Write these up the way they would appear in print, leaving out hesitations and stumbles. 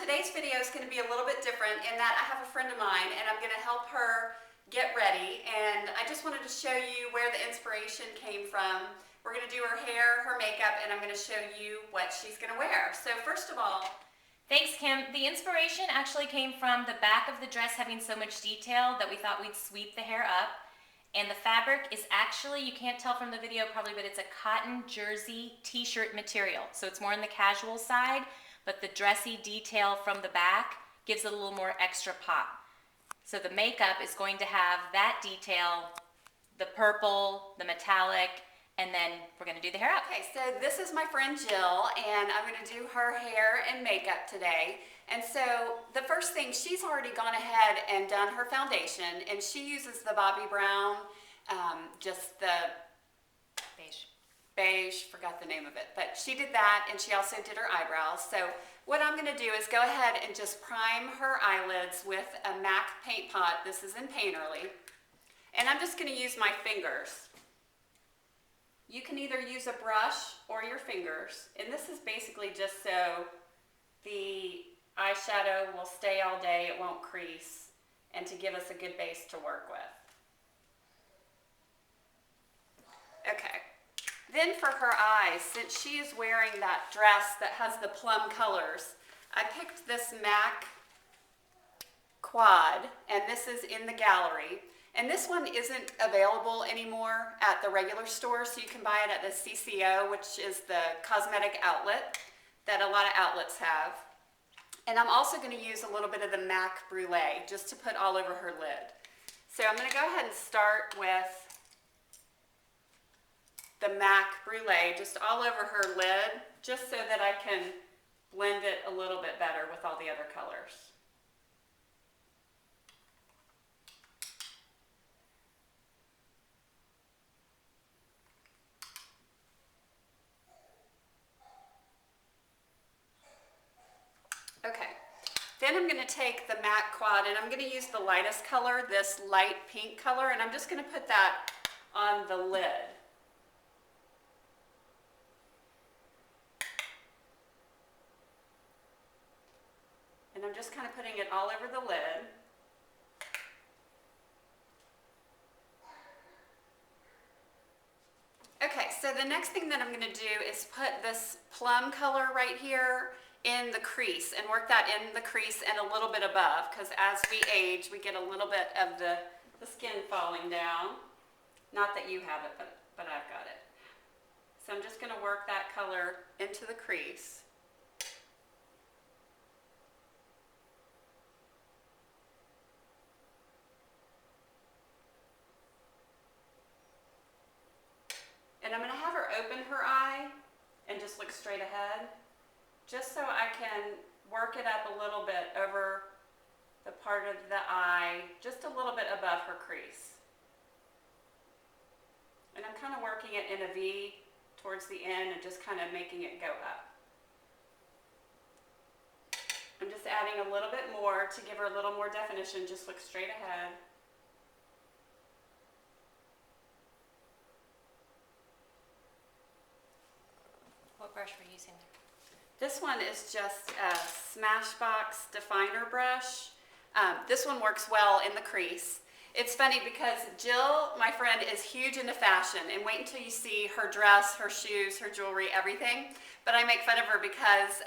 today's video is going to be a little bit different in that I have a friend of mine and I'm going to help her get ready, and I just wanted to show you where the inspiration came from. We're going to do her hair, her makeup, and I'm going to show you what she's going to wear. So first of all, thanks, Kim. The inspiration actually came from the back of the dress having so much detail that we thought we'd sweep the hair up. And the fabric is actually, you can't tell from the video probably, but it's a cotton jersey t-shirt material. So it's more on the casual side, but the dressy detail from the back gives it a little more extra pop. So the makeup is going to have that detail, the purple, the metallic, and then we're going to do the hair up. Okay, so this is my friend Jill, and I'm going to do her hair and makeup today. And so the first thing, she's already gone ahead and done her foundation, and she uses the Bobbi Brown, just the beige, forgot the name of it, but she did that, and she also did her eyebrows. So what I'm going to do is go ahead and just prime her eyelids with a MAC paint pot. This is in Painterly, and I'm just going to use my fingers. You can either use a brush or your fingers, and this is basically just so the eyeshadow will stay all day, it won't crease, and to give us a good base to work with. Okay, then for her eyes, since she is wearing that dress that has the plum colors, I picked this MAC quad, and this is in the gallery. And this one isn't available anymore at the regular store, so you can buy it at the CCO, which is the cosmetic outlet that a lot of outlets have. And I'm also going to use a little bit of the MAC Brulee just to put all over her lid. So I'm going to go ahead and start with the MAC Brulee just all over her lid, just so that I can blend it a little bit better with all the other colors. Okay, then I'm going to take the MAC quad, and I'm going to use the lightest color, this light pink color, and I'm just going to put that on the lid. And I'm just kind of putting it all over the lid. Okay, so the next thing that I'm going to do is put this plum color right here in the crease and work that in the crease and a little bit above, because as we age we get a little bit of the skin falling down. Not that you have it, but I've got it. So I'm just going to work that color into the crease. And I'm going to have her open her eye and just look straight ahead, just so I can work it up a little bit over the part of the eye, just a little bit above her crease. And I'm kind of working it in a V towards the end and just kind of making it go up. I'm just adding a little bit more to give her a little more definition, just look straight ahead. What brush were you using? This one is just a Smashbox definer brush. This one works well in the crease. It's funny because Jill, my friend, is huge into fashion, and wait until you see her dress, her shoes, her jewelry, everything. But I make fun of her because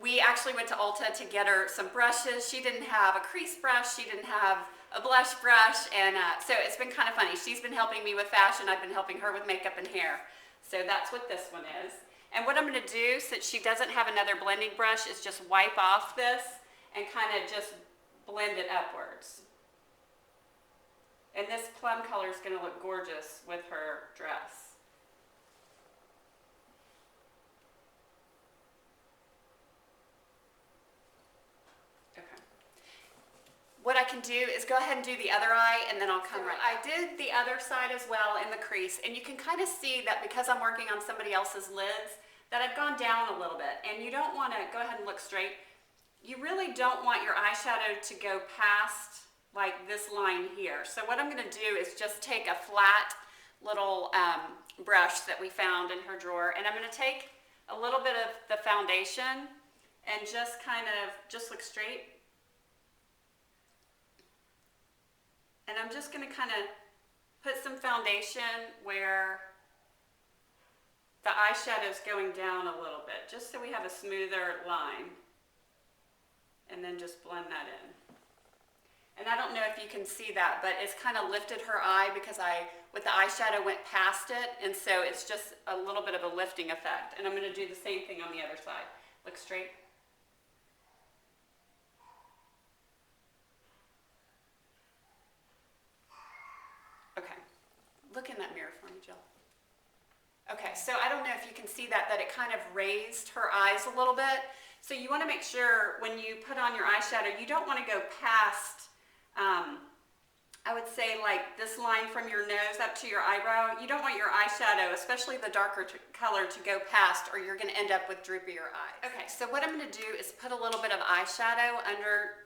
we actually went to Ulta to get her some brushes. She didn't have a crease brush, she didn't have a blush brush, and so it's been kind of funny. She's been helping me with fashion, I've been helping her with makeup and hair. So that's what this one is. And what I'm going to do, since she doesn't have another blending brush, is just wipe off this and kind of just blend it upwards. And this plum color is going to look gorgeous with her dress. Okay. What I can do is go ahead and do the other eye, and then I'll come right back. I did the other side as well in the crease, and you can kind of see that because I'm working on somebody else's lids, that I've gone down a little bit. And you don't want to go ahead and look straight. You really don't want your eyeshadow to go past like this line here. So what I'm going to do is just take a flat little brush that we found in her drawer, and I'm going to take a little bit of the foundation and just kind of, just look straight. And I'm just gonna kind of put some foundation where the eyeshadow's going down a little bit, just so we have a smoother line. And then just blend that in. And I don't know if you can see that, but it's kind of lifted her eye because with the eyeshadow, went past it, and so it's just a little bit of a lifting effect. And I'm gonna do the same thing on the other side. Look straight. Okay, look in that mirror for me, Jill. Okay, so I don't know if you can see that it kind of raised her eyes a little bit. So you want to make sure when you put on your eyeshadow, you don't want to go past, I would say like this line from your nose up to your eyebrow. You don't want your eyeshadow, especially the darker color, to go past, or you're going to end up with droopier eyes. Okay, so what I'm going to do is put a little bit of eyeshadow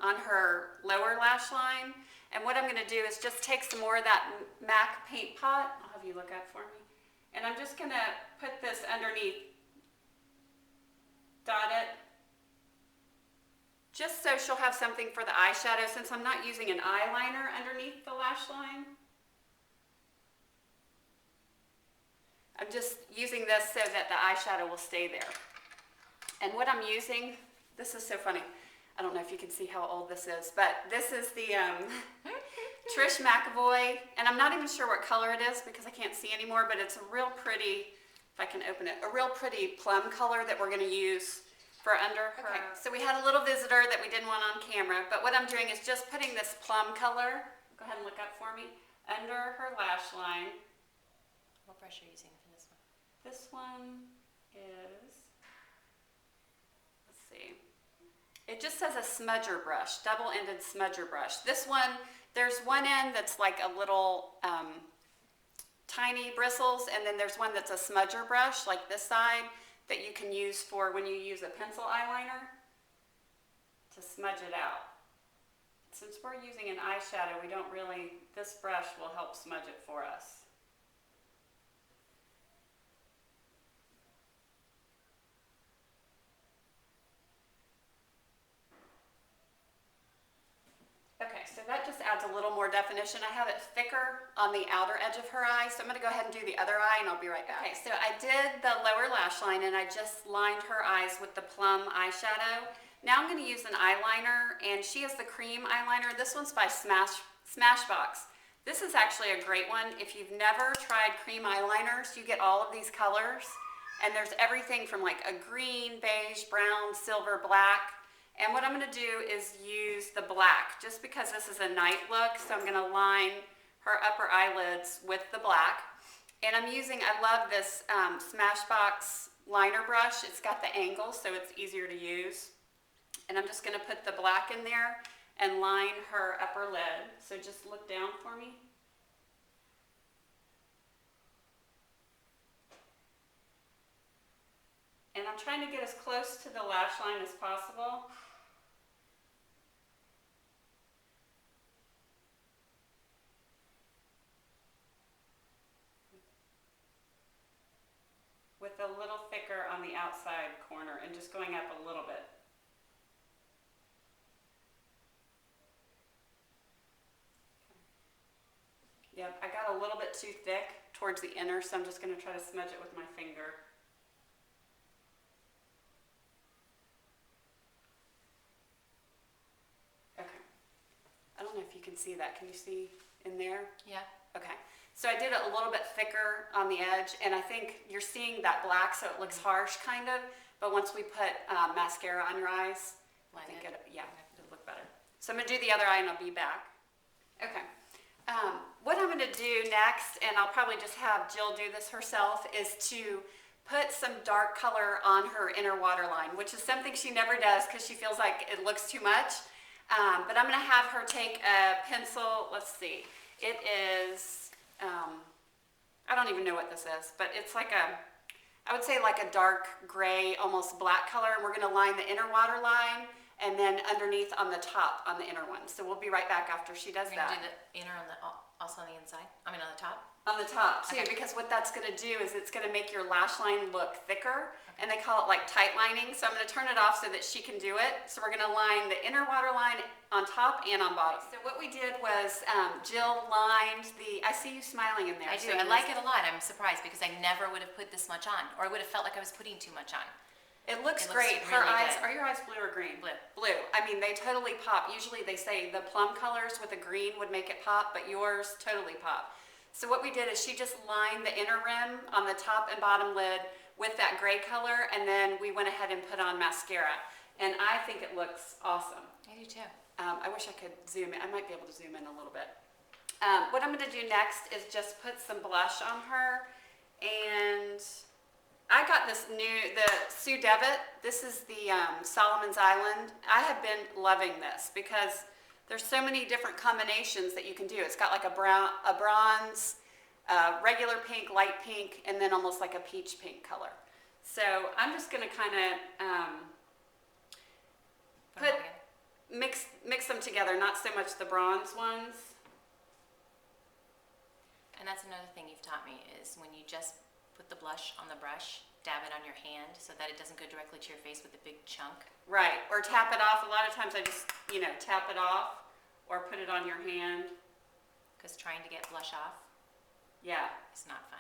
on her lower lash line. And what I'm going to do is just take some more of that MAC paint pot. I'll have you look up for me. And I'm just going to put this underneath, dot it, just so she'll have something for the eyeshadow, since I'm not using an eyeliner underneath the lash line. I'm just using this so that the eyeshadow will stay there. And what I'm using, this is so funny. I don't know if you can see how old this is, but this is the Trish McEvoy, and I'm not even sure what color it is because I can't see anymore, but it's a real pretty, if I can open it, a real pretty plum color that we're going to use for under her. Okay, so we had a little visitor that we didn't want on camera, but what I'm doing is just putting this plum color, go ahead and look up for me, under her lash line. What brush are you using for this one? This one is, let's see, it just says a smudger brush, double-ended smudger brush. This one, there's one end that's like a little tiny bristles, and then there's one that's a smudger brush, like this side, that you can use for when you use a pencil eyeliner to smudge it out. Since we're using an eyeshadow, we don't really, this brush will help smudge it for us. Okay, so that just adds a little more definition. I have it thicker on the outer edge of her eye, so I'm going to go ahead and do the other eye, and I'll be right back. Okay, so I did the lower lash line, and I just lined her eyes with the Plum eyeshadow. Now I'm going to use an eyeliner, and she has the cream eyeliner. This one's by Smashbox. This is actually a great one. If you've never tried cream eyeliners, you get all of these colors, and there's everything from like a green, beige, brown, silver, black. And what I'm going to do is use the black, just because this is a night look, so I'm going to line her upper eyelids with the black. And I'm using, I love this Smashbox liner brush. It's got the angle, so it's easier to use. And I'm just going to put the black in there and line her upper lid. So just look down for me. And I'm trying to get as close to the lash line as possible. With a little thicker on the outside corner and just going up a little bit. Yep, I got a little bit too thick towards the inner, so I'm just going to try to smudge it with my finger. Okay. I don't know if you can see that. Can you see in there? Yeah. Okay. So I did it a little bit thicker on the edge, and I think you're seeing that black, so it looks harsh kind of, but once we put mascara on your eyes, I think it'll look better. So I'm going to do the other eye and I'll be back. Okay. What I'm going to do next, and I'll probably just have Jill do this herself, is to put some dark color on her inner waterline, which is something she never does because she feels like it looks too much. But I'm going to have her take a pencil, let's see, it is, I don't even know what this is, but it's like I would say like a dark gray, almost black color, and we're going to line the inner waterline and then underneath on the top on the inner one. So we'll be right back after she does that. Do the inner on the also on the inside. I mean on the top. On the top too, Okay. because what that's going to do is it's going to make your lash line look thicker, and they call it like tight lining. So I'm going to turn it off so that she can do it. So we're going to line the inner waterline on top and on bottom. So what we did was Jill lined the. I see you smiling in there. I do. I like it a lot. I'm surprised because I never would have put this much on, or I would have felt like I was putting too much on. It looks really great. Her eyes, good. are your eyes blue or green? Blue. Blue. I mean, they totally pop. Usually they say the plum colors with a green would make it pop, but yours totally pop. So what we did is she just lined the inner rim on the top and bottom lid with that gray color, and then we went ahead and put on mascara. And I think it looks awesome. I do too. I wish I could zoom in. I might be able to zoom in a little bit. What I'm going to do next is just put some blush on her, and I got the Sue Devitt. This is the Solomon's Island. I have been loving this because there's so many different combinations that you can do. It's got like a bronze, regular pink, light pink, and then almost like a peach pink color. So I'm just going to kind of mix them together, not so much the bronze ones. And that's another thing you've taught me is when you just put the blush on the brush, dab it on your hand so that it doesn't go directly to your face with a big chunk. Right, or tap it off. A lot of times I just, tap it off or put it on your hand. Because trying to get blush off Yeah. is not fun.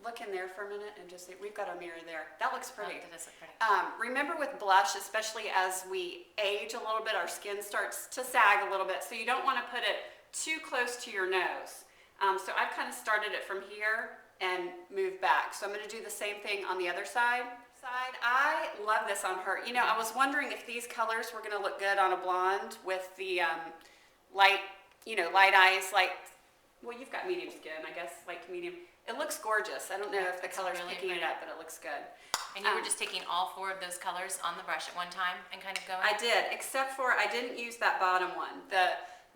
Look in there for a minute and just see. We've got a mirror there. That looks pretty. Oh, that does look pretty. Remember with blush, especially as we age a little bit, our skin starts to sag a little bit. So you don't want to put it too close to your nose. So I've kind of started it from here and moved back. So I'm going to do the same thing on the other side. I love this on her. I was wondering if these colors were going to look good on a blonde with the light eyes, well, you've got medium skin, I guess, light to medium. It looks gorgeous. I don't know if the color's really picking it pretty. up, but it looks good. And you were just taking all 4 of those colors on the brush at one time and kind of going? I did, except for I didn't use that bottom one.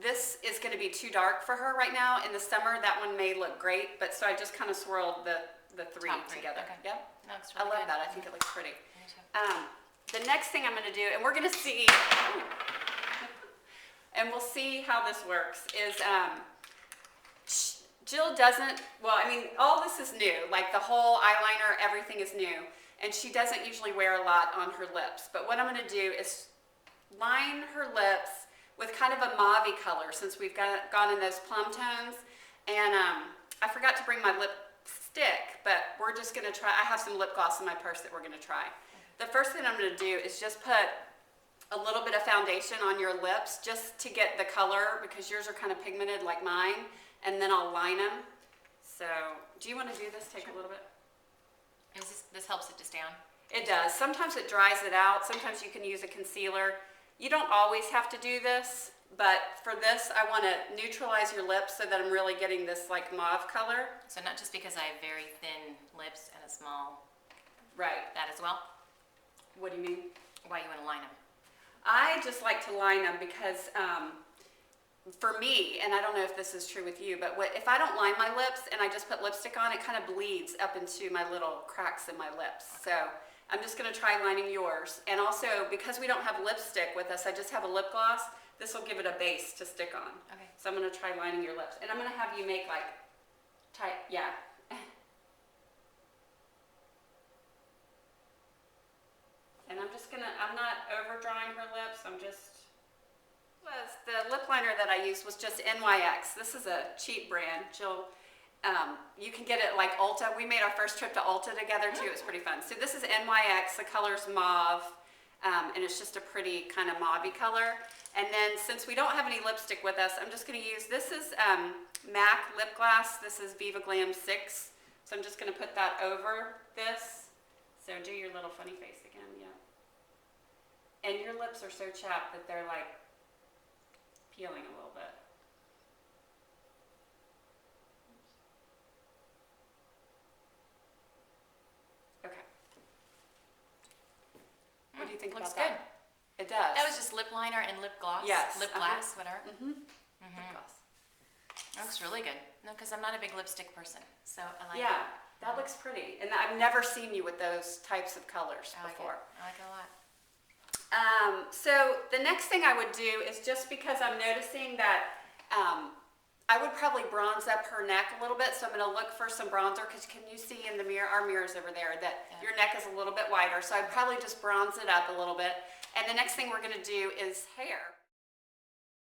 This is going to be too dark for her right now. In the summer, that one may look great, but so I just kind of swirled the 3 Top 3, together. okay. Yep. No, it's I really love good. that. I think it looks pretty. Me too. The next thing I'm going to do, and we're going to see, and we'll see how this works, is Jill doesn't, all this is new. Like the whole eyeliner, everything is new. And she doesn't usually wear a lot on her lips. But what I'm going to do is line her lips with kind of a mauve color since we've gone in those plum tones. And I forgot to bring my lipstick, but we're just going to try. I have some lip gloss in my purse that we're going to try. The first thing I'm going to do is just put a little bit of foundation on your lips just to get the color because yours are kind of pigmented like mine, and then I'll line them. So do you want to do this? Take a little bit. And this helps it just down? It does. Sometimes it dries it out. Sometimes you can use a concealer. You don't always have to do this, but for this, I want to neutralize your lips so that I'm really getting this like mauve color. So not just because I have very thin lips and a small, Right. that as well? What do you mean? Why you want to line them? I just like to line them because for me, and I don't know if this is true with you, but if I don't line my lips and I just put lipstick on, it kind of bleeds up into my little cracks in my lips. So I'm just going to try lining yours. And also, because we don't have lipstick with us, I just have a lip gloss. This will give it a base to stick on. Okay. So I'm going to try lining your lips. And I'm going to have you make like tight, yeah. And I'm not over drawing her lips. The lip liner that I used was just NYX. This is a cheap brand. Jill, you can get it like Ulta. We made our first trip to Ulta together too. It was pretty fun. So this is NYX. The color's mauve, and it's just a pretty kind of mauvey color. And then since we don't have any lipstick with us, I'm just going to use, this is MAC lip gloss. This is Viva Glam VI. So I'm just going to put that over this. So do your little funny face again, yeah. And your lips are so chapped that they're like peeling a little bit. Okay. What do you think Looks about that? It does. That was just lip liner and lip gloss? Yes. Lip glass, whatever? Lip gloss. That looks really good. No, because I'm not a big lipstick person, so I like it. Yeah, that looks pretty. And I've never seen you with those types of colors I like before. it. I like it a lot. So the next thing I would do is, just because I'm noticing that I would probably bronze up her neck a little bit. So I'm going to look for some bronzer, because can you see in the mirror, our mirror's over there, that your neck is a little bit wider. So I'd probably just bronze it up a little bit. And the next thing we're going to do is hair.